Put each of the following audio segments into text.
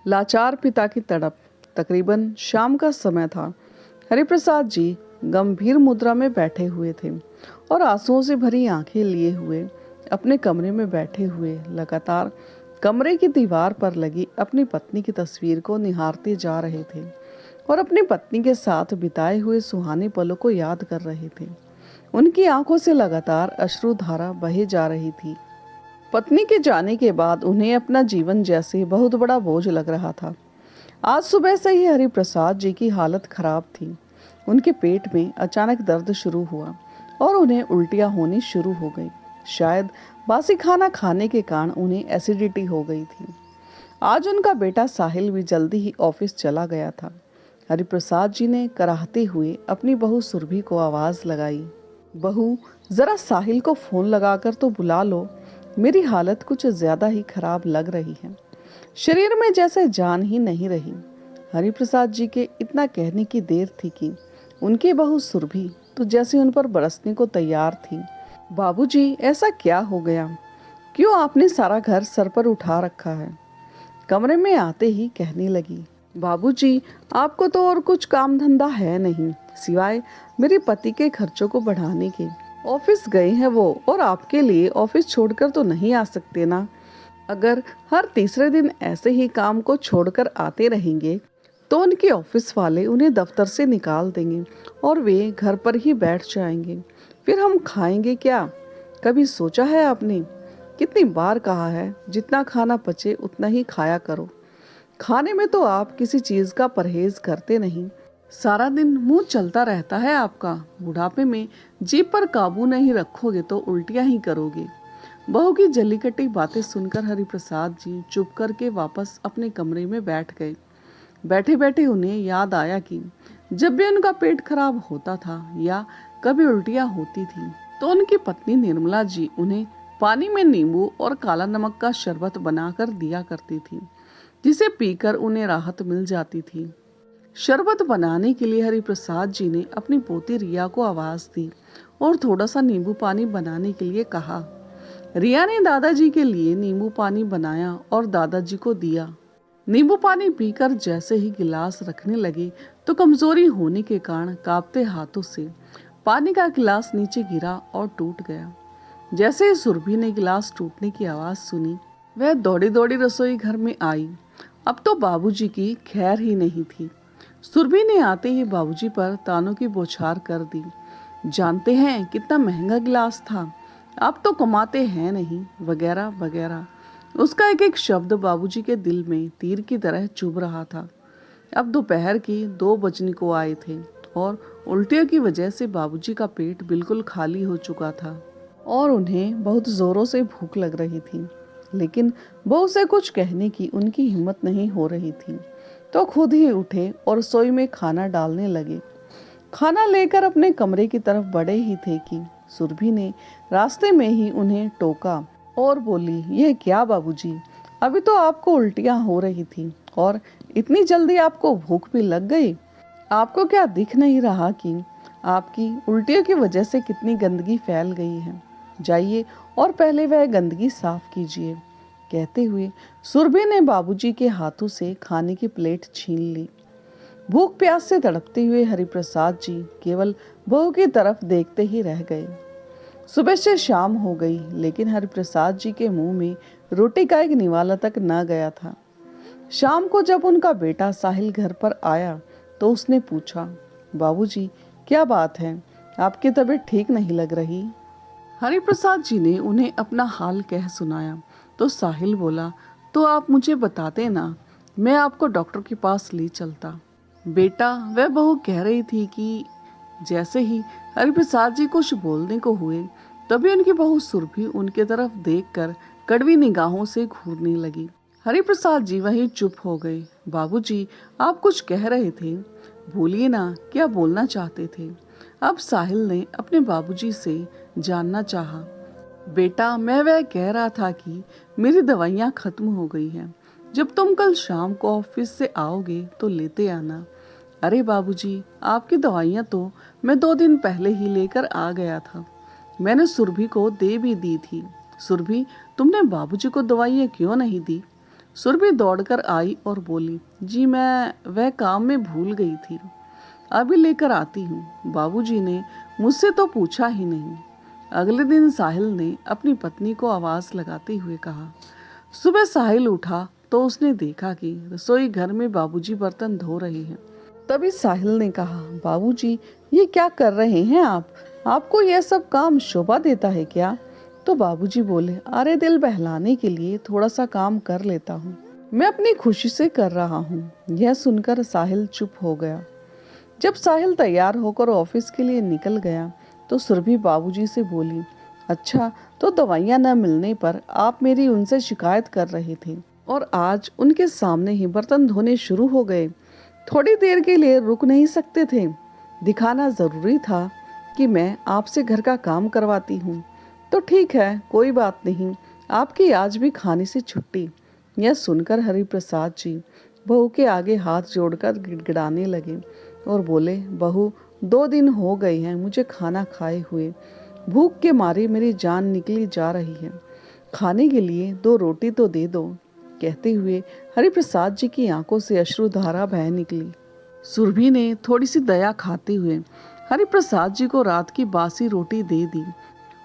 लाचार पिता की तड़प। तकरीबन शाम का समय था। हरिप्रसाद जी गंभीर मुद्रा में बैठे हुए थे और आंसुओं से भरी आंखें लिए हुए अपने कमरे में बैठे हुए लगातार कमरे की दीवार पर लगी अपनी पत्नी की तस्वीर को निहारते जा रहे थे और अपनी पत्नी के साथ बिताए हुए सुहाने पलों को याद कर रहे थे। उनकी आंखों से लगातार अश्रुधारा बहे जा रही थी। पत्नी के जाने के बाद उन्हें अपना जीवन जैसे बहुत बड़ा बोझ लग रहा था। आज सुबह से ही हरिप्रसाद जी की हालत खराब थी। उनके पेट में अचानक दर्द शुरू हुआ और उन्हें उल्टियां होनी शुरू हो गई। शायद बासी खाना खाने के कारण उन्हें एसिडिटी हो गई थी। आज उनका बेटा साहिल भी जल्दी ही ऑफिस चला गया था। हरिप्रसाद जी ने कराहते हुए अपनी बहू सुरभि को आवाज लगाई, बहू जरा साहिल को फोन लगाकर तो बुला लो, मेरी हालत कुछ ज्यादा ही खराब लग रही है। शरीर में जैसे जान ही नहीं रही। हरिप्रसाद जी के इतना कहने की देर थी कि उनकी बहू सुरभि तो जैसे उन पर बरसने को तैयार थी। बाबूजी, ऐसा क्या हो गया? क्यों आपने सारा घर सर पर उठा रखा है? कमरे में आते ही कहने लगी, बाबूजी, आपको तो और कुछ काम धंधा है नहीं सिवाय मेरे पति के खर्चों को बढ़ाने के। ऑफिस गए हैं वो और आपके लिए ऑफिस छोड़कर तो नहीं आ सकते ना। अगर हर तीसरे दिन ऐसे ही काम को छोड़कर आते रहेंगे तो उनके ऑफिस वाले उन्हें दफ्तर से निकाल देंगे और वे घर पर ही बैठ जाएंगे। फिर हम खाएंगे क्या? कभी सोचा है आपने? कितनी बार कहा है जितना खाना पचे उतना ही खाया करो। खाने में तो आप किसी चीज का परहेज करते नहीं। सारा दिन मुंह चलता रहता है आपका। बुढ़ापे में जीभ पर काबू नहीं रखोगे तो उल्टियां ही करोगे। बहू की जली कटी बातें सुनकर हरिप्रसाद जी चुप करके वापस अपने कमरे में बैठ गए। बैठे बैठे उन्हें याद आया कि जब भी उनका पेट खराब होता था या कभी उल्टियां होती थी तो उनकी पत्नी निर्मला जी उन्हें पानी में नींबू और काला नमक का शरबत बनाकर दिया करती थी, जिसे पीकर उन्हें राहत मिल जाती थी। शरबत बनाने के लिए हरिप्रसाद जी ने अपनी पोती रिया को आवाज दी और थोड़ा सा नींबू पानी बनाने के लिए कहा। रिया ने दादाजी के लिए नींबू पानी बनाया और दादाजी को दिया। नींबू पानी पीकर जैसे ही गिलास रखने लगे तो कमजोरी होने के कारण कांपते हाथों से पानी का गिलास नीचे गिरा और टूट गया। जैसे ही सुरभि ने गिलास टूटने की आवाज सुनी, वह दौड़ी दौड़ी रसोई घर में आई। अब तो बाबूजी की खैर ही नहीं थी। सुरभि ने आते ही बाबूजी पर तानों की बौछार कर दी। जानते हैं कितना महंगा गिलास था, आप तो कमाते हैं नहीं, वगैरह वगैरह। उसका एक एक शब्द बाबूजी के दिल में तीर की तरह चुभ रहा था। अब दोपहर की 2 बजने को आए थे और उल्टियों की वजह से बाबूजी का पेट बिल्कुल खाली हो चुका था और उन्हें बहुत जोरों से भूख लग रही थी। लेकिन बहू से कुछ कहने की उनकी हिम्मत नहीं हो रही थी, तो खुद ही उठे और रसोई में खाना डालने लगे। खाना लेकर अपने कमरे की तरफ बढ़े ही थे कि सुरभि ने रास्ते में ही उन्हें टोका और बोली, यह क्या बाबूजी, अभी तो आपको उल्टियां हो रही थी और इतनी जल्दी आपको भूख भी लग गई। आपको क्या दिख नहीं रहा कि आपकी उल्टियों की वजह से कितनी गंदगी फैल गई है? जाइए और पहले वह गंदगी साफ कीजिए। कहते हुए सुरभि ने बाबूजी के हाथों से खाने की प्लेट छीन ली। भूख प्यास से तड़पते हुए हरिप्रसाद जी केवल बहू की तरफ देखते ही रह गए। सुबह से शाम हो गई, लेकिन हरिप्रसाद जी के मुंह में रोटी का एक निवाला तक न गया था। शाम को जब उनका बेटा साहिल घर पर आया तो उसने पूछा, बाबूजी, क्या बात है, आपकी तबीयत ठीक नहीं लग रही? हरिप्रसाद जी ने उन्हें अपना हाल कह सुनाया तो साहिल बोला, तो आप मुझे बताते ना, मैं आपको डॉक्टर के पास ले चलता। बेटा, वह बहू कह रही थी कि जैसे ही हरिप्रसाद जी कुछ बोलने को हुए तभी उनकी बहू सुरभि उनके तरफ देखकर कड़वी निगाहों से घूरने लगी। हरिप्रसाद जी वहीं चुप हो गए। बाबूजी, आप कुछ कह रहे थे, बोलिए ना, क्या बोलना चाहते थे? अब साहिल ने अपने बाबूजी से जानना चाहा। बेटा, मैं वह कह रहा था कि मेरी दवाइयाँ खत्म हो गई हैं। जब तुम कल शाम को ऑफिस से आओगे तो लेते आना। अरे बाबूजी, आपकी दवाइयाँ तो मैं 2 दिन पहले ही लेकर आ गया था। मैंने सुरभि को दे भी दी थी। सुरभि, तुमने बाबूजी को दवाइयाँ क्यों नहीं दी? सुरभि दौड़कर आई और बोली, जी मैं वह काम में भूल गई थी, अभी लेकर आती हूँ। बाबूजी ने मुझसे तो पूछा ही नहीं। अगले दिन साहिल ने अपनी पत्नी को आवाज लगाते हुए कहा। सुबह साहिल उठा तो उसने देखा कि रसोई घर में बाबूजी बर्तन धो रहे हैं। तभी साहिल ने कहा, बाबूजी ये क्या कर रहे हैं आप? आपको यह सब काम शोभा देता है क्या? तो बाबूजी बोले, अरे दिल बहलाने के लिए थोड़ा सा काम कर लेता हूँ, मैं अपनी खुशी से कर रहा हूँ। यह सुनकर साहिल चुप हो गया। जब साहिल तैयार होकर ऑफिस के लिए निकल गया तो सुरभि बाबूजी से बोली, अच्छा तो दवाइयाँ न मिलने पर आप मेरी उनसे शिकायत कर रहे थे और आज उनके सामने ही बर्तन धोने शुरू हो गए। थोड़ी देर के लिए रुक नहीं सकते थे? दिखाना जरूरी था कि मैं आपसे घर का काम करवाती हूँ। तो ठीक है, कोई बात नहीं, आपकी आज भी खाने से छुट्टी। यह सुनकर हरिप्रसाद जी बहू के आगे हाथ जोड़कर गिड़गिड़ाने लगे और बोले, बहू 2 दिन हो गए हैं मुझे खाना खाए हुए, भूख के मारे मेरी जान निकली जा रही है, खाने के लिए 2 रोटी तो दे दो। कहते हुए हरिप्रसाद जी की आंखों से अश्रुधारा बह निकली। सुरभि ने थोड़ी सी दया खाते हुए हरिप्रसाद जी को रात की बासी रोटी दे दी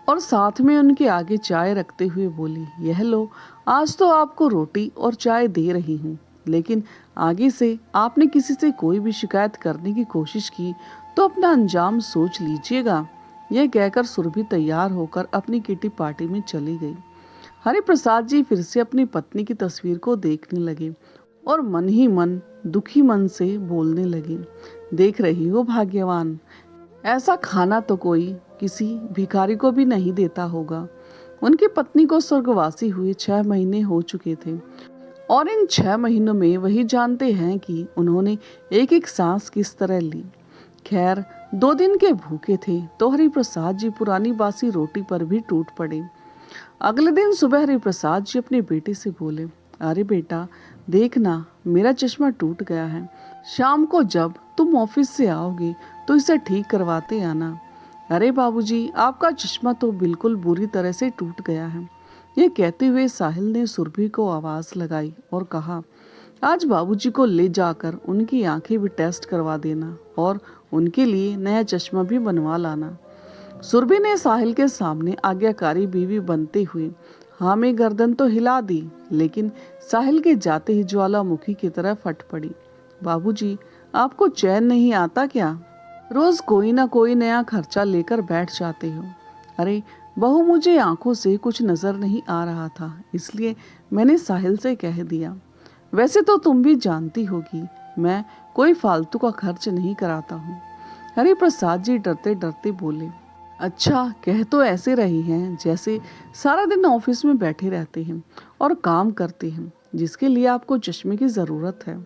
और साथ में उनके आगे चाय रखते हुए बोली, यह लो, आज तो आपको रोटी और चाय दे रही हूँ, लेकिन आगे से आपने किसी से कोई भी शिकायत करने की कोशिश की तो अपना अंजाम सोच लीजिएगा। यह कहकर सुरभि तैयार होकर अपनी किटी पार्टी में चली गई। हरिप्रसाद जी फिर से अपनी पत्नी की तस्वीर को देखने लगे और मन ही मन दुखी मन से बोलने लगे, देख रही हो भाग्यवान, ऐसा खाना तो कोई किसी भिखारी को भी नहीं देता होगा। उनकी पत्नी को स्वर्गवासी हुए 6 महीने हो चुके थे और इन 6 महीनों में वही जानते हैं कि उन्होंने एक एक सांस किस तरह ली। खैर 2 दिन के भूखे थे तो हरिप्रसाद जी पुरानी बासी रोटी पर भी टूट पड़े। अगले दिन सुबह हरिप्रसाद जी अपने बेटे से बोले, अरे बेटा देखना, मेरा चश्मा टूट गया है, शाम को जब तुम ऑफिस से आओगे तो इसे ठीक करवाते आना। अरे बाबूजी, आपका चश्मा तो बिल्कुल बुरी तरह से टूट गया है। यह कहते हुए साहिल ने सुरभि को आवाज लगाई और कहा, आज बाबूजी को ले जाकर उनकी आंखें भी टेस्ट करवा देना और उनके लिए नया चश्मा भी बनवा लाना। सुरभि ने साहिल के सामने आज्ञाकारी बीवी बनते हुए हाँ में गर्दन तो हिला दी, लेकिन साहिल के जाते ही ज्वालामुखी की तरह फट पड़ी। बाबूजी, आपको चैन नहीं आता क्या? रोज कोई ना कोई नया खर्चा लेकर बैठ जाते हो। अरे बहू, मुझे आंखों से कुछ नजर नहीं आ रहा था, इसलिए मैंने साहिल से कह दिया। वैसे तो तुम भी जानती होगी मैं कोई फालतू का खर्च नहीं कराता हूँ। हरिप्रसाद जी डरते डरते बोले, अच्छा, कह तो ऐसे रही हैं जैसे सारा दिन ऑफिस में बैठे रहते हैं और काम करते हैं, जिसके लिए आपको चश्मे की जरूरत है।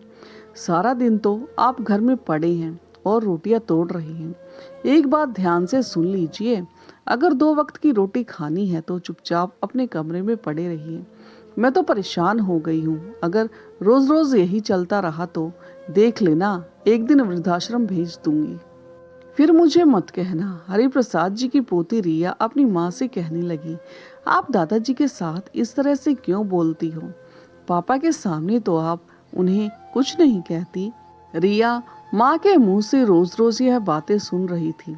सारा दिन तो आप घर में पड़े हैं और रोटियां तोड़ रहे हैं। एक बात ध्यान से सुन लीजिए, अगर 2 वक्त की रोटी खानी है तो चुपचाप अपने कमरे में पड़े रहिए। मैं तो परेशान हो गई हूँ, अगर रोज रोज यही चलता रहा तो देख लेना, एक दिन वृद्धाश्रम भेज दूंगी। फिर मुझे मत कहना। हरिप्रसाद जी की पोती रिया अपनी माँ से कहने लगी, आप दादाजी के साथ इस तरह से क्यों बोलती हो? पापा के सामने तो आप उन्हें कुछ नहीं कहती। रिया माँ के मुंह से रोज रोज यह बातें सुन रही थी।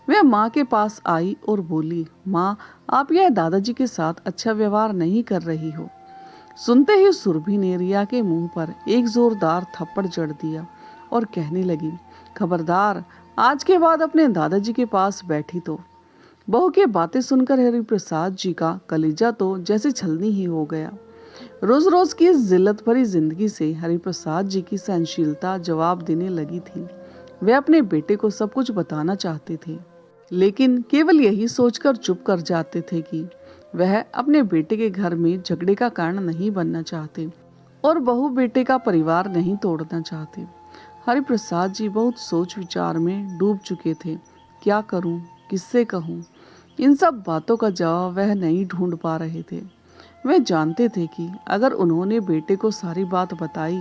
वह माँ के पास आई और बोली, माँ, आप यह दादाजी के साथ अच्छा व्यवहार नहीं कर रही हो। सुनते ही सुरभि ने रिया के मुंह पर एक जोरदार थप्पड़ जड़ दिया और कहने लगी, खबरदार, आज के बाद अपने दादाजी के पास बैठी तो। बहू की बातें सुनकर हरिप्रसाद जी का कलेजा तो जैसे छलनी ही हो गया। रोज रोज की इस जिल्लत भरी जिंदगी से हरिप्रसाद जी की सहनशीलता जवाब देने लगी थी। वे अपने बेटे को सब कुछ बताना चाहते थे, लेकिन केवल यही सोचकर चुप कर जाते थे कि वह अपने बेटे के घर में झगड़े का कारण नहीं बनना चाहते और बहू बेटे का परिवार नहीं तोड़ना चाहते। हरिप्रसाद जी बहुत सोच विचार में डूब चुके थे। क्या करूं, किससे कहूं? इन सब बातों का जवाब वह नहीं ढूंढ पा रहे थे। वह जानते थे कि अगर उन्होंने बेटे को सारी बात बताई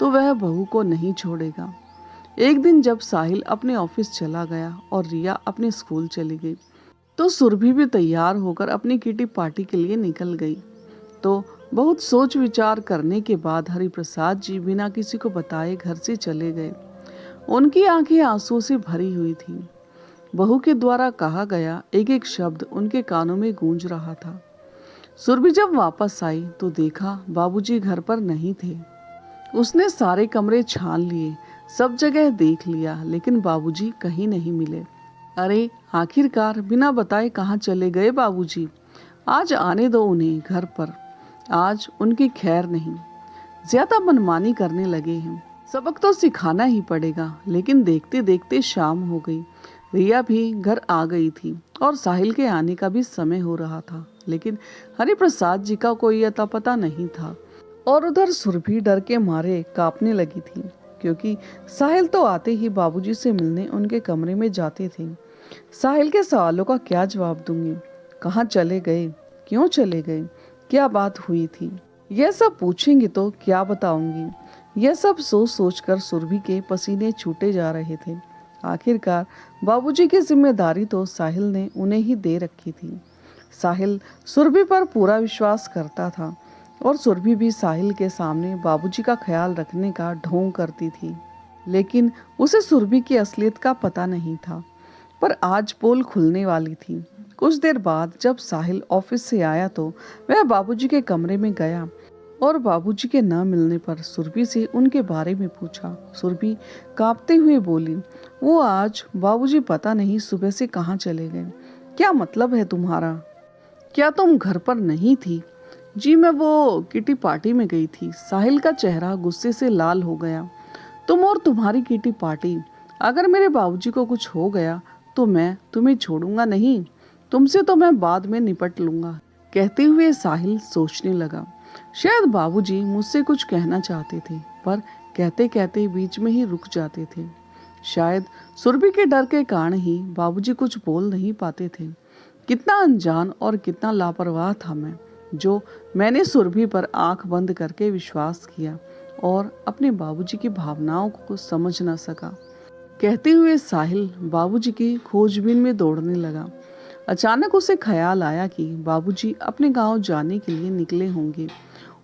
तो वह बहू को नहीं छोड़ेगा। एक दिन जब साहिल अपने ऑफिस चला गया और रिया अपने स्कूल चली गई तो सुरभि भी तैयार होकर अपनी किटी पार्टी के लिए निकल गई। तो बहुत सोच विचार करने के बाद हरिप्रसाद जी बिना किसी को बताए घर से चले गए। उनकी आंखें आंसू से भरी हुई थीं। बहू के द्वारा कहा गया एक एक शब्द उनके कानों में गूंज रहा था। सुरभि जब वापस आई तो देखा बाबूजी घर पर नहीं थे। उसने सारे कमरे छान लिए, सब जगह देख लिया, लेकिन बाबूजी कहीं नहीं मिले। अरे आखिरकार बिना बताए कहाँ चले गए बाबूजी? आज आने दो उन्हें घर पर। आज उनकी खैर नहीं। ज्यादा मनमानी करने लगे हैं। सबक तो सिखाना ही पड़ेगा। लेकिन देखते देखते शाम हो गई। रिया भी घर आ गई थी और साहिल के आने का भी समय हो रहा था, लेकिन हरिप्रसाद जी का कोई अता पता नहीं था। और उधर सुरभि डर के मारे कांपने लगी थी, क्योंकि साहिल तो आते ही बाबूजी से मिलने उनके कमरे में जाते थे। साहिल के सवालों का क्या जवाब दूंगी? कहाँ चले गए? क्यों चले गए? क्या बात हुई थी? यह सब पूछेंगी तो क्या बताऊंगी? यह सब सोच सोच कर सुरभि के पसीने छूटे जा रहे थे। आखिरकार बाबूजी की जिम्मेदारी तो साहिल ने उन्हें ही दे रखी थी। साहिल सुरभि पर पूरा विश्वास करता था और सुरभि भी साहिल के सामने बाबूजी का ख्याल रखने का ढोंग करती थी। लेकिन उसे सुरभि की असलियत का पता नहीं था। पर आज पोल खुलने वाली थी। कुछ देर बाद जब साहिल ऑफिस से आया तो वह बाबूजी के कमरे में गया और बाबूजी के न मिलने पर सुरभि से उनके बारे में पूछा। सुरभि कांपते हुए बोली, वो आज बाबूजी पता नहीं सुबह से कहाँ चले गए। क्या मतलब है तुम्हारा? क्या तुम घर पर नहीं थी? जी मैं वो किटी पार्टी में गई थी। साहिल का चेहरा गुस्से से लाल हो गया। तुम और तुम्हारी किटी पार्टी? अगर मेरे बाबूजी को कुछ हो गया तो मैं तुम्हें छोड़ूंगा नहीं। तुमसे तो मैं बाद में निपट लूंगा। कहते हुए साहिल सोचने लगा, शायद बाबूजी मुझसे कुछ कहना चाहते थे, पर कहते कहते बीच में ही रुक जाते थे। शायद सुरभि के डर के कारण ही बाबूजी कुछ बोल नहीं पाते थे। कितना अनजान और कितना लापरवाह था मैं, जो मैंने सुरभि पर आंख बंद करके विश्वास किया और अपने बाबूजी की भावनाओं को समझ न सका। कहते हुए साहिल बाबूजी की खोजबीन में दौड़ने लगा। अचानक उसे ख्याल आया कि बाबूजी अपने गांव जाने के लिए निकले होंगे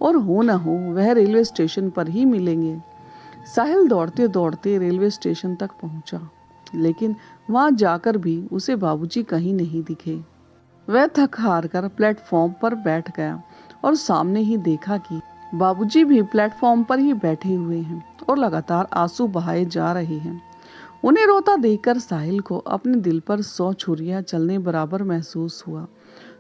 और हो न हो वह रेलवे स्टेशन पर ही मिलेंगे। साहिल दौड़ते दौड़ते रेलवे स्टेशन तक पहुंचा, लेकिन वहां जाकर भी उसे बाबूजी कहीं नहीं दिखे। वह थक हार कर प्लेटफॉर्म पर बैठ गया और सामने ही देखा कि बाबूजी भी प्लेटफॉर्म पर ही बैठे हुए हैं और लगातार आंसू बहाए जा रहे हैं। उन्हें रोता देखकर साहिल को अपने दिल पर 100 छुरियां चलने बराबर महसूस हुआ।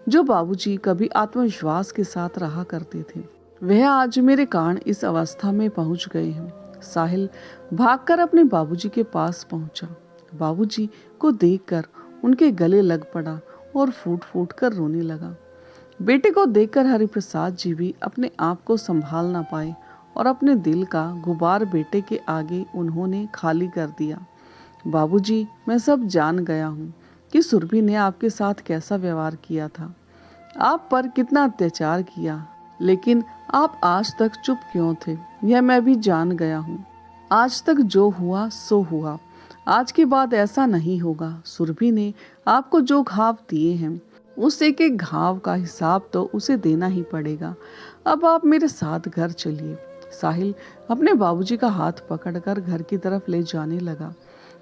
जो बाबूजी कभी आत्मविश्वास के साथ रहा करते थे, वह आज मेरे कारण इस अवस्था में पहुंच गए हैं। साहिल भागकर अपने बाबूजी के पास पहुंचा। बाबूजी को देखकर उनके गले लग पड़ा और फूट फूट कर रोने लगा। बेटे को देखकर हरिप्रसाद जी भी अपने आप को संभाल ना पाए और अपने दिल का गुबार बेटे के आगे उन्होंने खाली कर दिया। बाबूजी, मैं सब जान गया हूँ कि सुरभि ने आपके साथ कैसा व्यवहार किया था, आप पर कितना अत्याचार किया, लेकिन आप आज तक चुप क्यों थे, यह मैं भी जान गया हूँ। आज तक जो हुआ सो हुआ, आज के बाद ऐसा नहीं होगा। सुरभि ने आपको जो घाव दिए हैं, उस एक एक घाव का हिसाब तो उसे देना ही पड़ेगा। अब आप मेरे साथ घर चलिए। साहिल अपने बाबूजी का हाथ पकड़कर घर की तरफ ले जाने लगा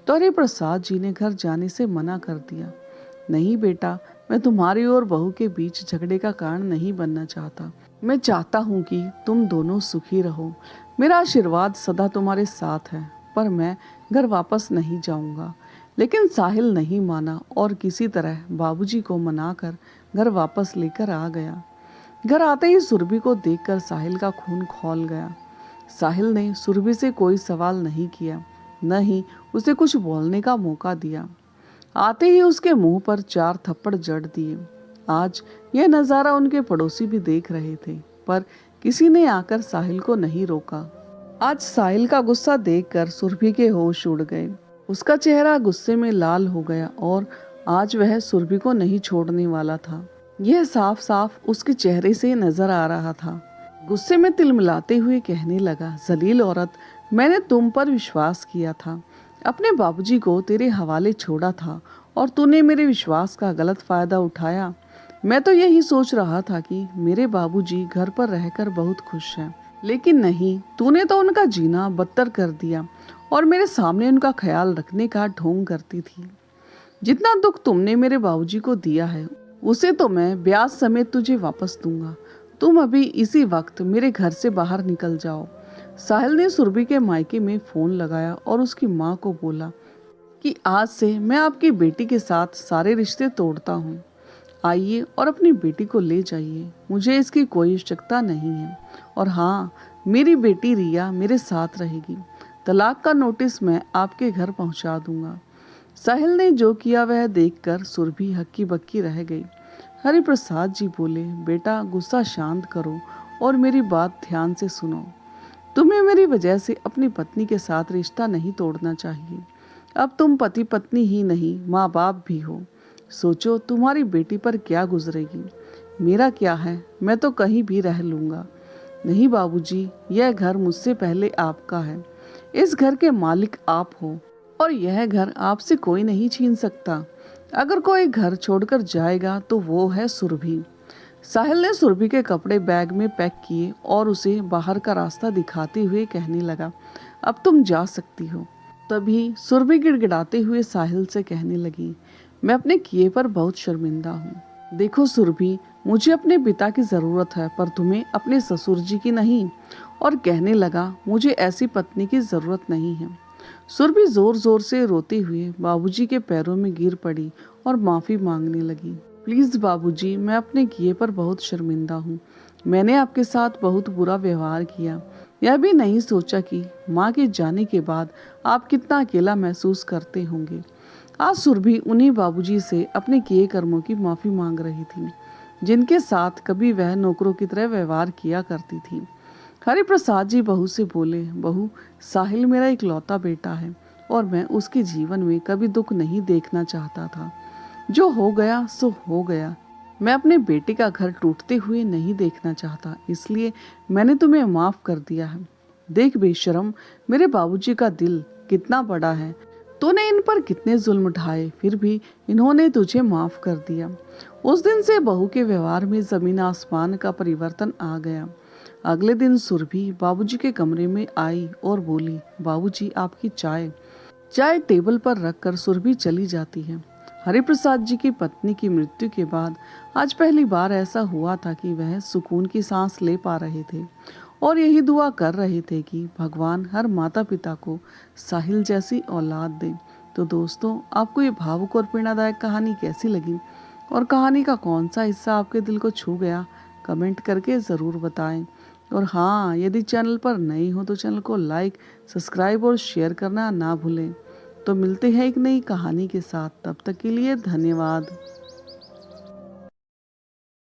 तो हरिप्रसाद जी ने घर जाने से मना कर दिया। नहीं बेटा, मैं तुम्हारी और बहू के बीच झगड़े का कारण नहीं बनना चाहता। मैं चाहता हूँ कि तुम दोनों सुखी रहो। मेरा आशीर्वाद सदा तुम्हारे साथ है, पर मैं घर वापस नहीं जाऊंगा। लेकिन साहिल नहीं माना और किसी तरह बाबूजी को मनाकर घर वापस लेकर आ गया। घर आते ही सुरभि को देखकर साहिल का खून खौल गया। साहिल ने सुरभि से कोई सवाल नहीं किया, न ही उसे कुछ बोलने का मौका दिया। आते ही उसके मुंह पर 4 थप्पड़ जड़ दिए। आज यह नज़ारा उनके पड़ोसी भी देख रहे थे, पर किसी ने आकर साहिल को नहीं रोका। आज साहिल का गुस्सा देखकर सुरभि के होश उड़ गए। उसका चेहरा गुस्से में लाल हो गया और आज वह सुरभि को नहीं छोड़ने वाला था। यह साफ साफ उसके चेहरे से नजर आ रहा था। गुस्से में तिलमिलाते हुए कहने लगा, जलील औरत, मैंने तुम पर विश्वास किया था, अपने बाबूजी को तेरे हवाले छोड़ा था और तूने मेरे विश्वास का गलत फायदा उठाया। मैं तो यही सोच रहा था कि मेरे बाबूजी घर पर रहकर बहुत खुश हैं, लेकिन नहीं, तूने तो उनका जीना बदतर कर दिया और मेरे सामने उनका ख्याल रखने का ढोंग करती थी। जितना दुख तुमने मेरे बाबूजी को दिया है, उसे तो मैं ब्याज समेत तुझे वापस दूंगा। तुम अभी इसी वक्त मेरे घर से बाहर निकल जाओ। साहिल ने सुरभि के मायके में फोन लगाया और उसकी माँ को बोला कि आज से मैं आपकी बेटी के साथ सारे रिश्ते तोड़ता हूँ। आइए और अपनी बेटी को ले जाइए, मुझे इसकी कोई आवश्यकता नहीं है। और हाँ, मेरी बेटी रिया मेरे साथ रहेगी। तलाक का नोटिस मैं आपके घर पहुंचा दूंगा। साहिल ने जो किया वह देखकर सुरभि हक्की बक्की रह गई। हरिप्रसाद जी बोले, बेटा गुस्सा शांत करो और मेरी बात ध्यान से सुनो। तुम्हें मेरी वजह से अपनी पत्नी के साथ रिश्ता नहीं तोड़ना चाहिए। अब तुम पति पत्नी ही नहीं, माँ बाप भी हो। सोचो तुम्हारी बेटी पर क्या गुजरेगी। मेरा क्या है, मैं तो कहीं भी रह लूंगा। नहीं बाबूजी, यह घर मुझसे पहले आपका है। इस घर के मालिक आप हो और यह घर आपसे कोई नहीं छीन सकता। अगर कोई घर छोड़कर जाएगा तो वो है सुरभि। साहिल ने सुरभि के कपड़े बैग में पैक किए और उसे बाहर का रास्ता दिखाते हुए कहने लगा, अब तुम जा सकती हो। तभी सुरभि गिड़गिड़ाते हुए साहिल से कहने लगी, मैं अपने किए पर बहुत शर्मिंदा हूँ। देखो सुरभि, मुझे अपने पिता की जरूरत है पर तुम्हें अपने ससुर जी की नहीं। और कहने लगा, मुझे ऐसी पत्नी की जरूरत नहीं है। सुरभि जोर जोर से रोते हुए बाबूजी के पैरों में गिर पड़ी और माफी मांगने लगी। प्लीज बाबूजी, मैं अपने किए पर बहुत शर्मिंदा हूँ। मैंने आपके साथ बहुत बुरा व्यवहार किया। यह भी नहीं सोचा कि माँ के जाने के बाद आप कितना अकेला महसूस करते होंगे। आज सुरभि उन्हीं बाबूजी से अपने किए कर्मों की माफी मांग रही थी, जिनके साथ कभी वह नौकरों की तरह व्यवहार किया करती थी। हरिप्रसाद जी बहू से बोले, बहू, साहिल मेरा इकलौता बेटा है और मैं उसके जीवन में कभी दुख नहीं देखना चाहता था। जो हो गया सो हो गया। मैं अपने बेटे का घर टूटते हुए नहीं देखना चाहता, इसलिए मैंने तुम्हें माफ कर दिया है। देख बेशरम, मेरे बाबूजी का दिल कितना बड़ा है। तूने इन पर कितने जुल्म उठाए, फिर भी इन्होंने तुझे माफ कर दिया। उस दिन से बहू के व्यवहार में जमीन आसमान का परिवर्तन आ गया। अगले दिन सुरभि बाबूजी के कमरे में आई और बोली, बाबूजी आपकी चाय। चाय टेबल पर रखकर सुरभि चली जाती है। हरिप्रसाद जी की पत्नी की मृत्यु के बाद आज पहली बार ऐसा हुआ था कि वह सुकून की सांस ले पा रहे थे और यही दुआ कर रहे थे कि भगवान हर माता पिता को साहिल जैसी औलाद दे। तो दोस्तों, आपको ये भावुक और प्रेरणादायक कहानी कैसी लगी और कहानी का कौन सा हिस्सा आपके दिल को छू गया, कमेंट करके ज़रूर बताएं। और हाँ, यदि चैनल पर नए हो तो चैनल को लाइक, सब्सक्राइब और शेयर करना ना भूलें। तो मिलते हैं एक नई कहानी के साथ, तब तक के लिए धन्यवाद।